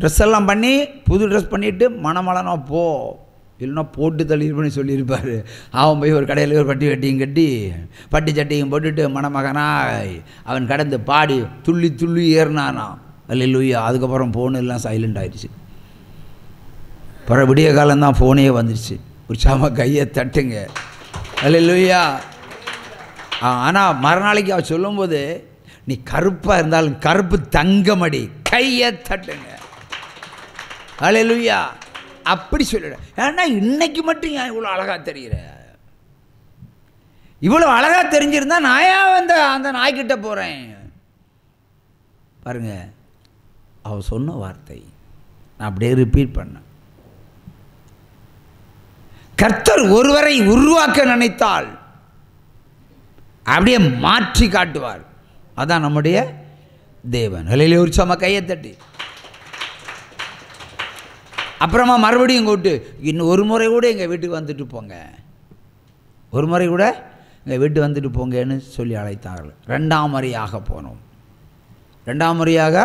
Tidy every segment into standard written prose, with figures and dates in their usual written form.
Dress எல்லாம் பண்ணி புது ட்ரெஸ் பண்ணிவிட்டு மணமளனா போ, இல்லைன்னா போட்டு தள்ளி பண்ணி சொல்லியிருப்பார். அவன் போய் ஒரு கடையில் ஒரு பட்டி வெட்டியும் கட்டி பட்டி சட்டியும் போட்டுட்டு மணமகனாய் அவன் கடந்து பாடி துள்ளி துள்ளி ஏறினானா. அல்லேலூயா. அதுக்கப்புறம் ஃபோனு எல்லாம் சைலண்ட் ஆயிடுச்சு. அப்புறம் விடிய காலம்தான் ஃபோனே வந்துடுச்சு. உற்சாகமாக கையை தட்டுங்க. அல்லேலூயா. ஆனால் மறுநாளைக்கு அவள் சொல்லும்போது, நீ கருப்பாக இருந்தாலும் கருப்பு தங்கமடி, கையை தட்டுங்க. அல்லேலூயா. அப்படி சொல்லிட. ஏன்னா இன்னைக்கு மட்டும் ஏன் இவ்வளோ அழகாக தெரிகிற? இவ்வளோ அழகாக தெரிஞ்சிருந்தா நான் ஏன் அந்த நாய்கிட்ட போகிறேன்? பாருங்க, அவ சொன்ன வார்த்தை நான் அப்படியே ரிப்பீட் பண்ணேன். கர்த்தர் ஒருவரை உருவாக்க நினைத்தால் அப்படியே மாற்றி காட்டுவார். அதான் நம்முடைய தேவன். அல்லேலூயா. ஒரு சம கையை தட்டி அப்புறமா மறுபடியும் கூப்பிட்டு, இன்னும் ஒரு முறை கூட எங்கள் வீட்டுக்கு வந்துட்டு போங்க, ஒரு முறை கூட எங்கள் வீட்டு வந்துட்டு போங்கன்னு சொல்லி அழைத்தார்கள். 2ஆம் முறையாக போனோம். 2ஆம் முறையாக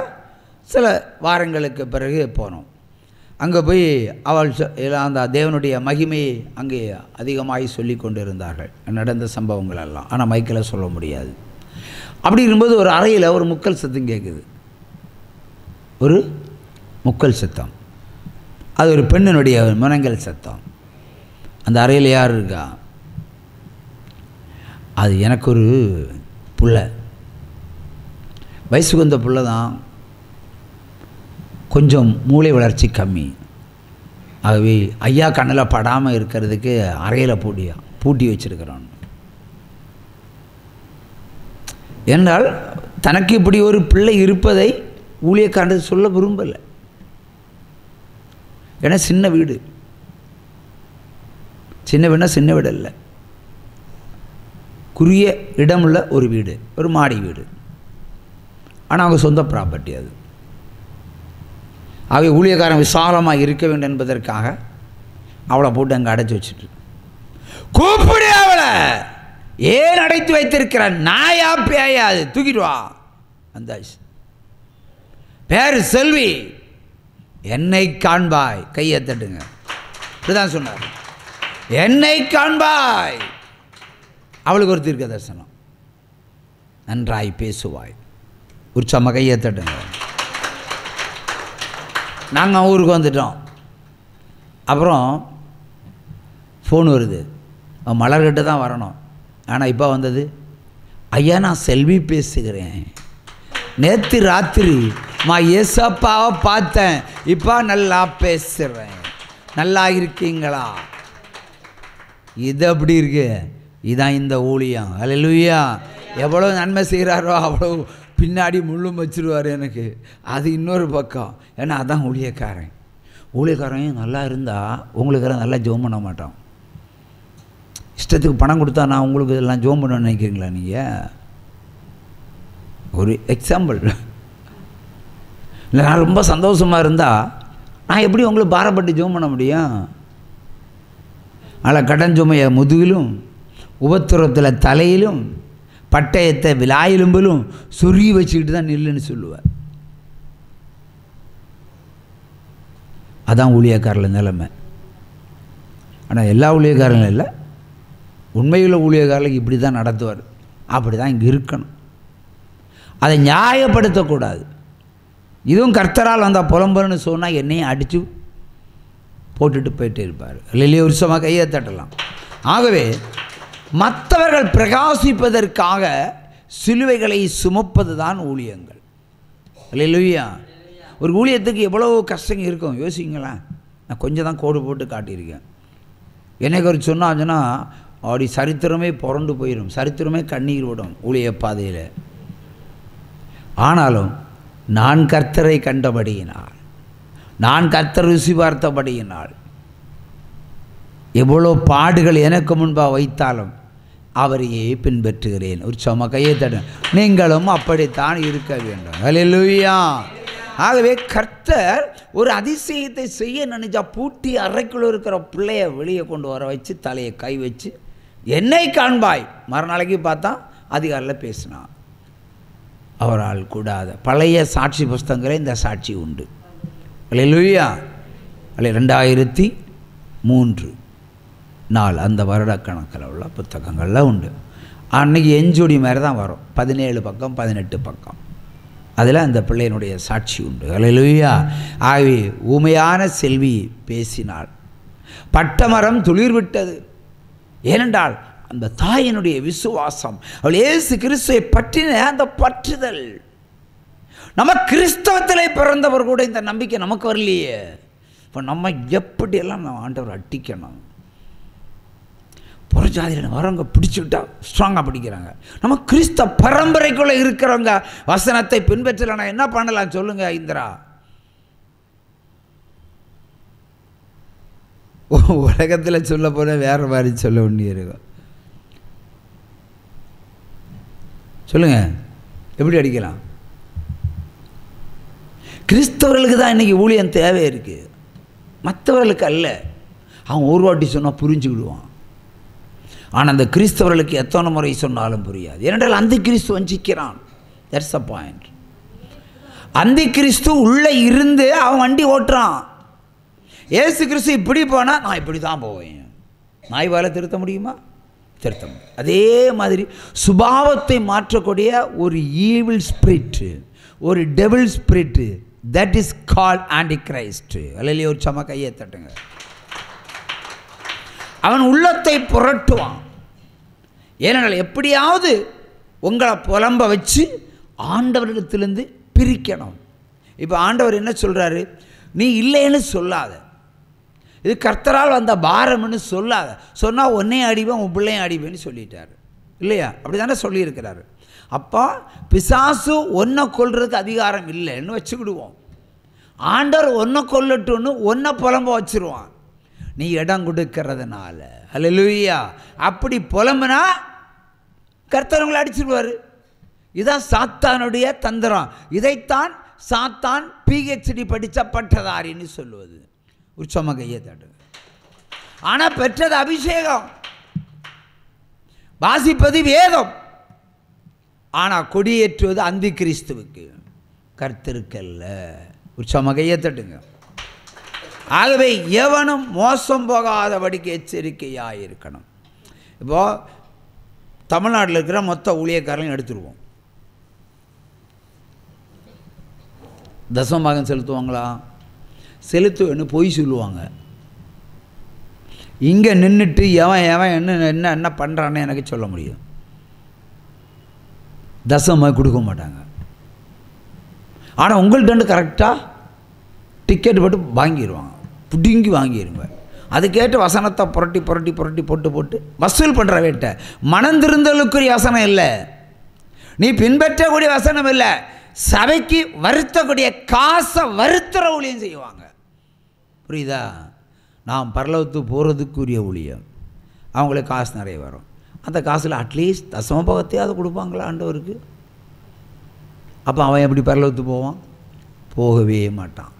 சில வாரங்களுக்கு பிறகு போனோம். அங்கே போய் அவள் அந்த தேவனுடைய மகிமையை அங்கே அதிகமாகி சொல்லி கொண்டு இருந்தார்கள், நடந்த சம்பவங்கள் எல்லாம். ஆனால் மைக்கில் சொல்ல முடியாது. அப்படி இருக்கும்போது ஒரு அறையில் ஒரு முக்கல் சத்தம் கேட்குது. ஒரு முக்கல் சத்தம். அது ஒரு பெண்ணினுடைய முனங்கல் சத்தம். அந்த அறையில் யார் இருக்கா? அது எனக்கு ஒரு புள்ள, வயசுக்கு வந்த புள்ள தான், கொஞ்சம் மூளை வளர்ச்சி கம்மி. ஆகவே ஐயா கண்ணில் படாமல் இருக்கிறதுக்கு அறையில் பூட்டி வச்சிருக்கிறான். என்றால் தனக்கு இப்படி ஒரு பிள்ளை இருப்பதை ஊழியக்காரர் சொல்ல விரும்பலை. ஏன்னா சின்ன வீடு, சின்ன வீடுனா சின்ன வீடு இல்லை, குறுகிய இடமுள்ள ஒரு வீடு, ஒரு மாடி வீடு. ஆனால் அவங்க சொந்த ப்ராப்பர்ட்டி அது. ஆகவே ஊழியக்காரன் விசாலமாக இருக்க வேண்டும் என்பதற்காக அவளை போட்டு அங்கே அடைச்சி வச்சுட்டு, கூப்பிடு அவளை, ஏன் அடைத்து வைத்திருக்கிற? நாயா பேயா? அது தூக்கிட்டு வா. அந்த பேர் செல்வி, என்னை காண்பாய். கையை தட்டுங்க. இப்படிதான் சொன்னார், என்னை காண்பாய். அவளுக்கு ஒரு தீர்க்க தரிசனம். நன்றாய் பேசுவாய். உற்சாகமா கையை தட்டுங்க. நாங்கள் ஊருக்கு வந்துட்டோம். அப்புறம் ஃபோன் வருது, மலர்கிட்ட தான் வரணும். ஆனால் இப்போ வந்தது, ஐயா நான் செல்வி பேசுகிறேன், நேற்று ராத்திரி ஏசப்பாவை பார்த்தேன், இப்போ நல்லா பேசுகிறேன், நல்லா இருக்கீங்களா? இது அப்படி இருக்கு. இதுதான் இந்த ஊழியம். அல்லேலூயா. எவ்வளோ நன்மை செய்கிறாரோ அவ்வளோ பின்னாடி முள்ளும் வச்சிருவார் எனக்கு. அது இன்னொரு பக்கம். ஏன்னா அதான் ஊழியக்காரன். ஊழியக்காரன் நல்லா இருந்தால் உங்களுக்கெல்லாம் நல்லா ஜோம் பண்ண மாட்டான். இஷ்டத்துக்கு பணம் கொடுத்தா நான் உங்களுக்கு எல்லாம் ஜோம் பண்ண நினைக்கிறீங்களா? நீங்கள் ஒரு எக்ஸாம்பிள். இல்லை, நான் ரொம்ப சந்தோஷமாக இருந்தால் நான் எப்படி உங்களுக்கு பாரப்பட்டு ஜோம் பண்ண முடியும்? அதில் கடன் சுமையை முதுகிலும், உபத்திரத்தில் தலையிலும், பட்டயத்தை விலாயிலும்பிலும் சொருகி வச்சுக்கிட்டு தான் நில்லுன்னு சொல்லுவேன். அதான் ஊழியக்காரர்கள் நிலைமை. ஆனால் எல்லா ஊழியக்காரங்களும் இல்லை, உண்மையுள்ள ஊழியக்காரர்களுக்கு இப்படி தான் நடத்துவார். அப்படி தான் இங்கே இருக்கணும். அதை நியாயப்படுத்தக்கூடாது. இதுவும் கர்த்தரால் வந்தால் புலம்புன்னு சொன்னால் என்னையும் அடித்து போட்டுட்டு போயிட்டே இருப்பார். இல்லையே உற்சவமாக கையை தட்டலாம். ஆகவே மற்றவர்கள் பிரகாசிப்பதற்காக சிலுவைகளை சுமப்பது தான் ஊழியங்கள். இல்லையா? ஒரு ஊழியத்துக்கு எவ்வளோ கஷ்டம் இருக்கும் யோசிங்களேன். நான் கொஞ்சம் தான் கோடு போட்டு காட்டியிருக்கேன். எனக்கு ஒரு சொன்னாச்சுன்னா அப்படி சரித்திரமே புரண்டு போயிடும், சரித்திரமே கண்ணீர் விடும் ஊழிய பாதையில். ஆனாலும் நான் கர்த்தரை கண்டபடியினால், நான் கர்த்தர் ருசி பார்த்தபடியினால், எவ்வளோ பாடுகள் எனக்கு முன்பாக வைத்தாலும் அவரையே பின்பற்றுகிறேன். ஒரு சும்மா கையை தட்ட. நீங்களும் அப்படித்தான் இருக்க வேண்டும். அல்லேலூயா. ஆகவே கர்த்தர் ஒரு அதிசயத்தை செய்ய நினைச்சா பூட்டி அறைக்குள்ள இருக்கிற பிள்ளைய வெளியே கொண்டு வர வச்சு தலையை கை வச்சு என்னை காண்பாய். மறுநாளைக்கு பார்த்தா அதிகாரில் பேசினான். அவரால் கூடாத பழைய சாட்சி புஸ்தகங்களே இந்த சாட்சி உண்டு. அல்லேலூயா. 2003 அந்த வருடக்கணக்கில் உள்ள புத்தகங்கள்லாம் உண்டு. அன்றைக்கி எஞ்சொடி மாதிரி தான் வரும், 17 பக்கம் 18 பக்கம். அதில் அந்த பிள்ளையினுடைய சாட்சி உண்டு. அல்லேலூயா. ஆகவே ஊமையான செல்வி பேசினாள், பட்டமரம் துளிர் விட்டது. ஏனென்றால் அந்த தாயினுடைய விசுவாசம், அவள் இயேசு கிறிஸ்துவை பற்றின அந்த பற்றுதல். நம்ம கிறிஸ்தவத்திலே பிறந்தவர் கூட இந்த நம்பிக்கை நமக்கு வரலையே. இப்போ நம்ம எப்படியெல்லாம் நம்ம ஆண்டவர் அட்டிக்கணும். புறஜாதியில் வரவங்க பிடிச்சுக்கிட்டா ஸ்ட்ராங்காக பிடிக்கிறாங்க. நம்ம கிறிஸ்தவ பரம்பரைக்குள்ளே இருக்கிறவங்க வசனத்தை பின்பற்றலாம், என்ன பண்ணலாம் சொல்லுங்க இந்திரா? உலகத்தில் சொல்ல போன வேறு மாதிரி சொல்ல வேண்டியிருக்கும். சொல்லுங்க, எப்படி அடிக்கலாம்? கிறிஸ்தவர்களுக்கு தான் இன்றைக்கி ஊழியம் தேவை இருக்குது, மற்றவர்களுக்கு அல்ல. அவன் ஒரு வாட்டி சொன்னால் புரிஞ்சுக்கிடுவான். ஆனால் அந்த கிறிஸ்தவர்களுக்கு எத்தனை முறை சொன்னாலும் புரியாது. ஏனென்றால் அந்த கிறிஸ்து வஞ்சிக்கிறான். That's a point. அந்த கிறிஸ்து உள்ளே இருந்து அவன் வண்டி ஓட்டுறான். ஏசு கிறிஸ்து இப்படி போனால் நான் இப்படி தான் போவேன். நாய் வாழை திருத்த முடியுமா? திருத்த முடியும். அதே மாதிரி சுபாவத்தை மாற்றக்கூடிய ஒரு ஈவில் ஸ்பிரிட்டு, ஒரு devil spirit, that is called antichrist. அல்லையே, ஒரு சம கையை தட்டுங்க. அவன் உள்ளத்தை புரட்டுவான். ஏனென்றால் எப்படியாவது உங்களை புலம்ப வச்சு ஆண்டவரிடத்திலிருந்து பிரிக்கணும். இப்போ ஆண்டவர் என்ன சொல்கிறாரு? நீ இல்லைன்னு சொல்லாத, இது கர்த்தரால் வந்த பாரம்னு சொல்லாத. சொன்னால் உன்னையும் அடிவேன், உன் பிள்ளையும் அடிவேன்னு சொல்லிட்டார் இல்லையா? அப்படி தானே சொல்லியிருக்கிறாரு. அப்போ பிசாசு ஒன்றை கொல்றதுக்கு அதிகாரம் இல்லைன்னு வச்சுக்கிடுவோம். ஆண்டவர் ஒன்றை கொல்லட்டுன்னு ஒன்றை புலம்ப வச்சுருவான், நீ இடம் கொடுக்கறதுனால. அல்லேலூயா. அப்படி புலம்புனா கர்த்தர் அடிச்சிடுவார். இதுதான் சாத்தானுடைய தந்திரம். இதைத்தான் சாத்தான் PhD படித்த பட்டதாரின்னு சொல்லுவது. உற்சம கையை தட்டுங்க. ஆனால் பெற்றது அபிஷேகம், வாசிப்பது வேதம். ஆனால் கொடியேற்றுவது அந்தி கிறிஸ்துவுக்கு, கர்த்தருக்கல்ல. உற்சம கையை தட்டுங்க. ஆகவே எவனும் மோசம் போகாதபடிக்கு எச்சரிக்கையாக இருக்கணும். இப்போது தமிழ்நாட்டில் இருக்கிற மொத்த ஊழியக்காரங்களையும் எடுத்துருவோம். தசமபாகம் செலுத்துவாங்களா? செலுத்துவேன்னு பொய் சொல்லுவாங்க. இங்கே நின்றுட்டு எவன் எவன் என்ன என்ன பண்ணுறான்னு எனக்கு சொல்ல முடியும். தசமபாகம் கொடுக்க மாட்டாங்க. ஆனால் உங்கள்கிட்ட கரெக்டாக டிக்கெட் போட்டு வாங்கிடுவாங்க, பிடுங்கி வாங்கிடுங்க. அதுக்கேற்ற வசனத்தை புரட்டி புரட்டி புரட்டி போட்டு போட்டு வசூல் பண்ணுற வேட்டை. மனந்திருந்தலுக்குரிய வசனம் இல்லை, நீ பின்பற்றக்கூடிய வசனம் இல்லை. சபைக்கு வருத்தக்கூடிய காசை வருத்துற ஊழியம் செய்வாங்க. புரியுதா? நாம் பரலோகத்துக்கு போகிறதுக்குரிய ஊழியம். அவங்களுக்கு காசு நிறைய வரும். அந்த காசில் அட்லீஸ்ட் தசமபாகத்தையாவது கொடுப்பாங்களா ஆண்டவருக்கு? அப்போ அவன் எப்படி பரலோகத்துக்கு போவான்? போகவே மாட்டான்.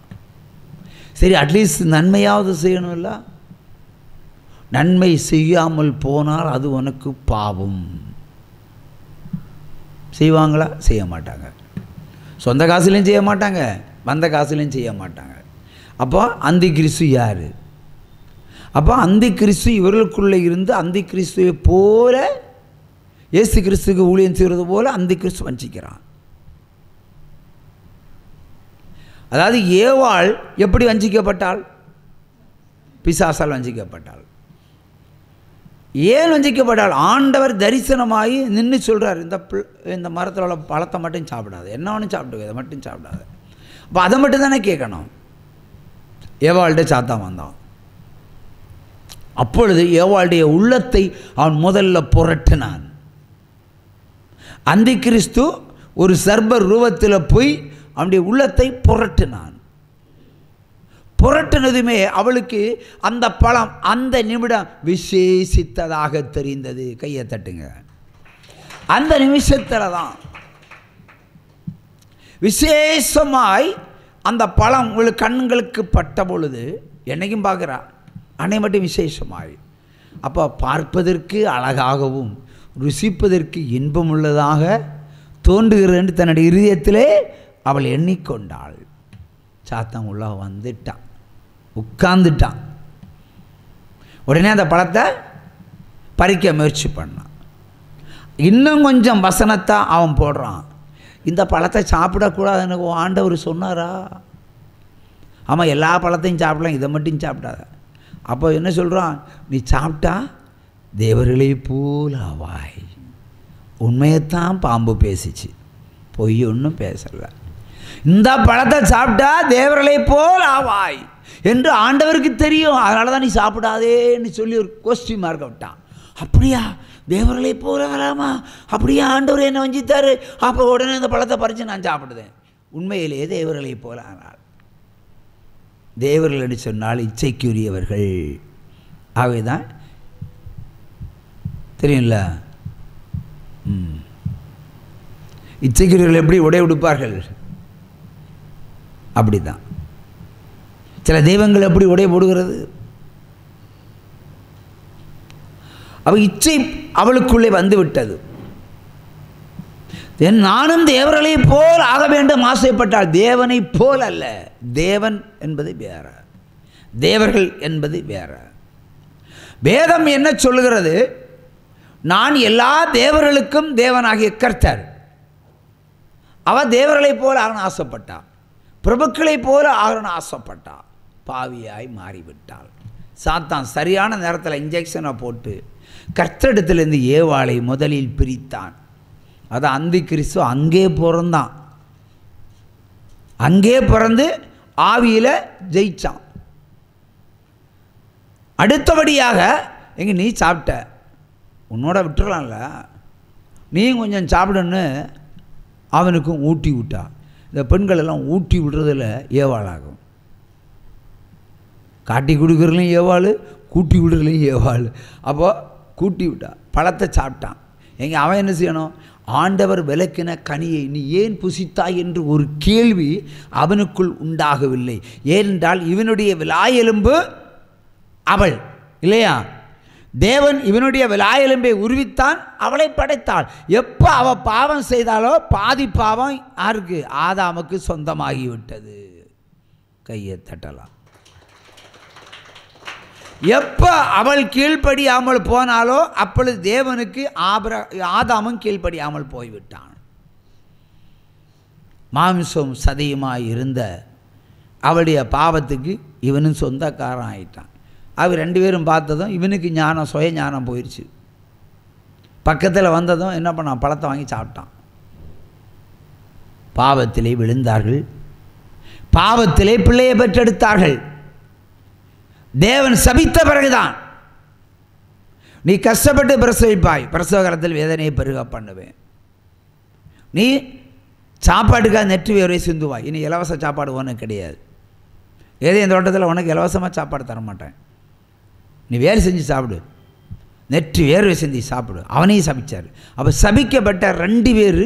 சரி, அட்லீஸ்ட் நன்மையாவது செய்யணும் இல்லை? நன்மை செய்யாமல் போனால் அது உனக்கு பாவம். செய்வாங்களா? செய்ய மாட்டாங்க. சொந்த காசுலையும் செய்ய மாட்டாங்க, வந்த காசுலையும் செய்ய மாட்டாங்க. அப்போ அந்தி கிறிஸ்து யார்? அப்போ அந்தி கிறிஸ்து இவர்களுக்குள்ளே இருந்து அந்தி கிறிஸ்துவை போல இயேசு கிறிஸ்துக்கு ஊழியம் செய்கிறது போல அந்தி கிறிஸ்து வஞ்சிக்கிறான். அதாவது ஏவாள் எப்படி வஞ்சிக்கப்பட்டாள்? பிசாசால் வஞ்சிக்கப்பட்டாள். ஏன் வஞ்சிக்கப்பட்டாள்? ஆண்டவர் தரிசனமாகி நின்று சொல்கிறார், இந்த மரத்தில் உள்ள பழத்தை மட்டும் சாப்பிடாது, என்ன ஒன்றும் சாப்பிட்டு இதை மட்டும் சாப்பிடாது. அப்போ அதை மட்டும் தானே கேட்கணும். ஏவாள்கிட்ட சாத்தான் வந்தான். அப்பொழுது ஏவாளுடைய உள்ளத்தை அவன் முதல்ல புரட்டினான். அந்தி கிறிஸ்து ஒரு சர்பர் ரூபத்தில் போய் அவனுடைய உள்ளத்தை புரட்டினான். புரட்டினதுமே அவளுக்கு அந்த பழம் அந்த நிமிடம் விசேஷித்ததாக தெரிந்தது. கையை தட்டுங்க. அந்த நிமிஷத்தில் தான் விசேஷமாய் அந்த பழம் உங்களுக்கு கண்களுக்கு பட்ட பொழுது, என்னைக்கும் பார்க்குறா, அன்னை மட்டும் விசேஷமாய். அப்போ பார்ப்பதற்கு அழகாகவும் ருசிப்பதற்கு இன்பமுள்ளதாக தோன்றுகிறேன் தன்னுடைய இதயத்திலே அவள் எண்ணிக்கொண்டாள். சாத்தான் உள்ள வந்துட்டான், உட்கார்ந்துட்டான். உடனே அந்த பழத்தை பறிக்க முயற்சி பண்ணான். இன்னும் கொஞ்சம் வசனத்தை அவன் போடுறான், இந்த பழத்தை சாப்பிடக்கூடாதுன்னு ஆண்டவர் சொன்னாரா? ஆமாம், எல்லா பழத்தையும் சாப்பிடலாம், இதை மட்டும் சாப்பிடாத. அப்போ என்ன சொல்கிறான், நீ சாப்பிட்டா தேவர்களை போல் ஆவாய். உண்மையைத்தான் பாம்பு பேசிச்சு, பொய் ஒன்றும் பேசலை. இந்த பழத்தை சாப்பிட்டா தேவர்களை போல் ஆவாய் என்று ஆண்டவருக்கு தெரியும். அதனால தான் நீ சாப்பிடாதேன்னு சொல்லி ஒரு கொஸ்டின் மார்க்க விட்டான். அப்படியா, தேவர்களை போல வராமா? அப்படியா, ஆண்டவர் என்ன வஞ்சித்தாரு? அப்போ உடனே இந்த பழத்தை பறித்து நான் சாப்பிடுதேன். உண்மையிலேயே தேவர்களை போல ஆனால், தேவர்கள் என்று சொன்னால் இச்சைக்குரியவர்கள். ஆகவே தான் தெரியும்ல, இச்சைக்குரியவர்கள் எப்படி உடை உடுப்பார்கள், அப்படி தான் சில தெய்வங்கள் எப்படி உடை போடுகிறது. அவள் இச்சை அவளுக்குள்ளே வந்து விட்டது. நானும் தேவர்களை போல் ஆக வேண்டும் ஆசைப்பட்டால், தேவனை போல் அல்ல. தேவன் என்பது வேற, தேவர்கள் என்பது வேற. வேதம் என்ன சொல்லுகிறது? நான் எல்லா தேவர்களுக்கும் தேவனாகிய கர்த்தர். அவள் தேவர்களை போல ஆகணும் ஆசைப்பட்டா, பிரபுக்களை போல ஆகணும் ஆசைப்பட்டா, பாவியாய் மாறிவிட்டாள். சாத்தான் சரியான நேரத்தில் இன்ஜெக்ஷனை போட்டு கர்த்தரிடத்திலிருந்து ஏவாளை முதலில் பிரித்தான். அது அந்தி கிறிஸ்து அங்கே பிறந்தான், அங்கே பிறந்து ஆவியில் ஜெயிச்சான். அடுத்தபடியாக எங்கே நீ சாப்பிட்ட, உன்னோட விட்டுறலாம்ல, நீயும் கொஞ்சம் சாப்பிடுன்னு அவனுக்கும் ஊட்டி விட்டா. இந்த பெண்கள் எல்லாம் ஊட்டி விடுறதில் ஏவாளாகும். காட்டி கொடுக்குறதுலையும் ஏவாள், கூட்டி விடுறதுலையும் ஏவாள். அப்போது கூட்டி விட்டா, பழத்தை சாப்பிட்டான். எங்கே அவன் என்ன செய்யணும்? ஆண்டவர் விலக்கின கனியை நீ ஏன் புசித்தாய் என்று ஒரு கேள்வி அவனுக்குள் உண்டாகவில்லை. ஏனென்றால் இவனுடைய விலாயெலும்பு அவள் இல்லையா? தேவன் இவனுடைய விலாயெலும்பை உருவித்தான், அவளை படைத்தாள். எப்போ அவள் பாவம் செய்தாலோ பாதி பாவம் யாருக்கு? ஆதாமுக்கு சொந்தமாகிவிட்டது. கையை தட்டலாம். எப்போ அவள் கீழ்ப்படியாமல் போனாலோ அப்பொழுது தேவனுக்கு ஆதாமும் கீழ்ப்படியாமல் போய்விட்டான். மாம்சம் சதையுமாய் இருந்த அவளுடைய பாவத்துக்கு இவனும் சொந்தக்காரன் ஆயிட்டான். அவர் ரெண்டு பேரும் பார்த்ததும் இவனுக்கு ஞானம், சுய ஞானம் போயிடுச்சு. பக்கத்தில் வந்ததும் என்ன பண்ணான்? பழத்தை வாங்கி சாப்பிட்டான். பாவத்திலே விழுந்தார்கள், பாவத்திலே பிள்ளையை பெற்றெடுத்தார்கள். தேவன் சபித்த பிறகுதான் நீ கஷ்டப்பட்டு பிரசவிப்பாய், பிரசவ காலத்தில் வேதனையை பெருக பண்ணுவேன். நீ சாப்பாட்டுக்காக நெற்றி வேர்வை சிந்துவாய். இனி இலவச சாப்பாடு உனக்கு கிடையாது. ஏதோ இந்த தோட்டத்தில் உனக்கு இலவசமாக சாப்பாடு தர மாட்டேன், நீ வேலை செஞ்சு சாப்பிடு, நெற்றி வேர்வை சிந்தி சாப்பிடு. அவனையும் சபிச்சார். அப்போ சபிக்கப்பட்ட ரெண்டு பேர்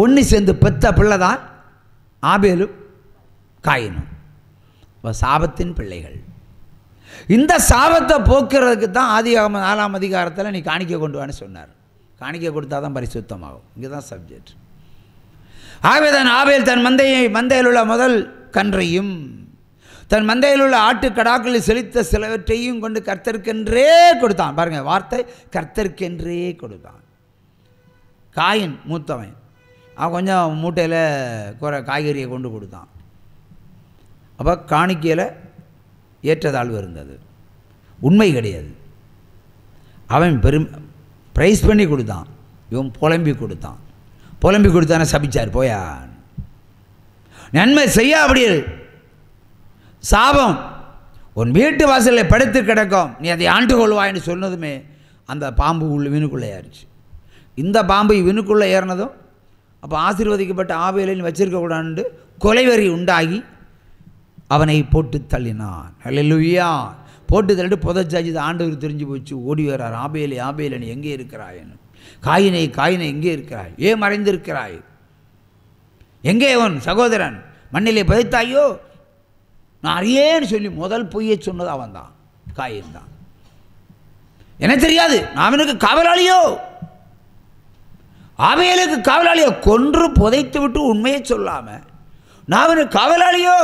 ஒன்று சேர்ந்து பெத்த பிள்ளை தான் ஆபேலும் காயினும். இப்போ சாபத்தின் பிள்ளைகள். இந்த சாபத்தை போக்குறதுக்கு தான் ஆதியாகமம் 4ஆம் அதிகாரத்தில் நீ காணிக்கை கொண்டு வான்னு சொன்னார். காணிக்கை கொடுத்தா தான் பரிசுத்தமாகும். இங்கே தான் சப்ஜெக்ட். ஆகவே தான் ஆபேல் தன் மந்தையில் உள்ள முதல் கன்றையும் தன் மந்தையில் உள்ள ஆட்டுக்கடாக்களில் செலுத்த சிலவற்றையும் கொண்டு கர்த்தருக்கென்றே கொடுத்தான். பாருங்கள் வார்த்தை, கர்த்தருக்கென்றே கொடுத்தான். காயின் மூத்தவன், அவன் கொஞ்சம் மூட்டையில் காய்கறியை கொண்டு கொடுத்தான். அப்போ காணிக்கையில் ஏற்றதாழ்வு இருந்தது, உண்மை கிடையாது. அவன் ப்ரைஸ் பண்ணி கொடுத்தான், இவன் புலம்பி கொடுத்தான். புலம்பி கொடுத்தானே சபிச்சார். போயான் நன்மை செய்ய அப்படி சாபம் உன் வீட்டு வாசலில் படுத்து கிடக்கும், நீ அதை ஆண்டு கொள்வாய்ன்னு சொன்னதுமே அந்த பாம்பு இவனுக்குள்ளே ஏறிச்சு. இந்த பாம்பு இவனுக்குள்ளே ஏறினதும் அப்போ ஆசீர்வதிக்கப்பட்ட ஆபேலின் வச்சிருக்கக்கூடாது கொலைவெறி உண்டாகி அவனை போட்டு தள்ளினான். அல்லேலூயா. போட்டு தள்ளிட்டு புதைச்சாச்சு. ஆண்டவர் தெரிஞ்சு போச்சு. ஓடி வர்றார். ஆபேலே ஆபேலே நீ எங்கே இருக்கிறாய்ன்னு. காயினை காயினை எங்கே இருக்கிறாய்? ஏன் மறைந்திருக்கிறாய்? எங்கே உன் சகோதரன்? மண்ணிலே புதைத்தாயோ? நான் அறியேன்னு சொல்லி முதல் பொய்யை சொன்னது அவன் தான், காயின் தான். எனக்கு தெரியாது, நான் அவனுக்கு காவலாளியோ, ஆபேலுக்கு காவலாளியோ, கொன்று புதைத்து விட்டு உண்மையை சொல்லாம நான் அவனுக்கு காவலாளியோ.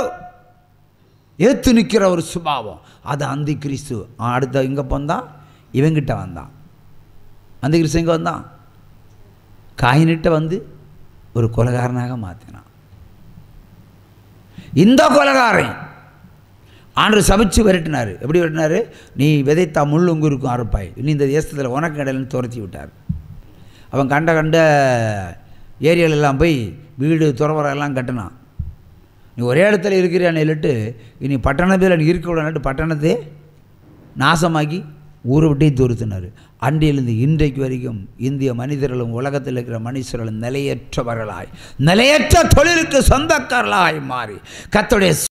ஏற்று நிற்கிற ஒரு சுபாவம், அது அந்தி கிறிஸ்து. அடுத்த இங்கே போந்தான், இவங்கிட்ட வந்தான். அந்தி கிறிஸ்து எங்கே வந்தான்? காயினிட்ட வந்து ஒரு கொலைகாரனாக மாற்றினான். இந்த கொலைகாரன் ஆண்டவர் சபிச்சு விரட்டினார். எப்படி விரட்டினார்? நீ விதைத்தா முள் உங்க இருக்கும் அறுப்பாய், இனி இந்த தேசத்தில் உனக்கு இடையிலன்னு துரத்தி விட்டார். அவன் கண்ட ஏரியாலெல்லாம் போய் வீடு துறவரெல்லாம் கட்டினான். நீ ஒரே இடத்துல இருக்கிறான்னு சொல்லிட்டு இனி பட்டணத்தில் நீ இருக்க விடன்ட்டு பட்டணத்தை நாசமாக்கி ஊரை விட்டே துருத்தினார். அன்றையிலிருந்து இன்றைக்கு வரைக்கும் இந்திய மனிதர்களும் உலகத்தில் இருக்கிற மனுஷர்களும் நிலையற்றவர்களாய், நிலையற்ற தொழிலுக்கு சொந்தக்காரர்களாய் மாறி கர்த்தருடைய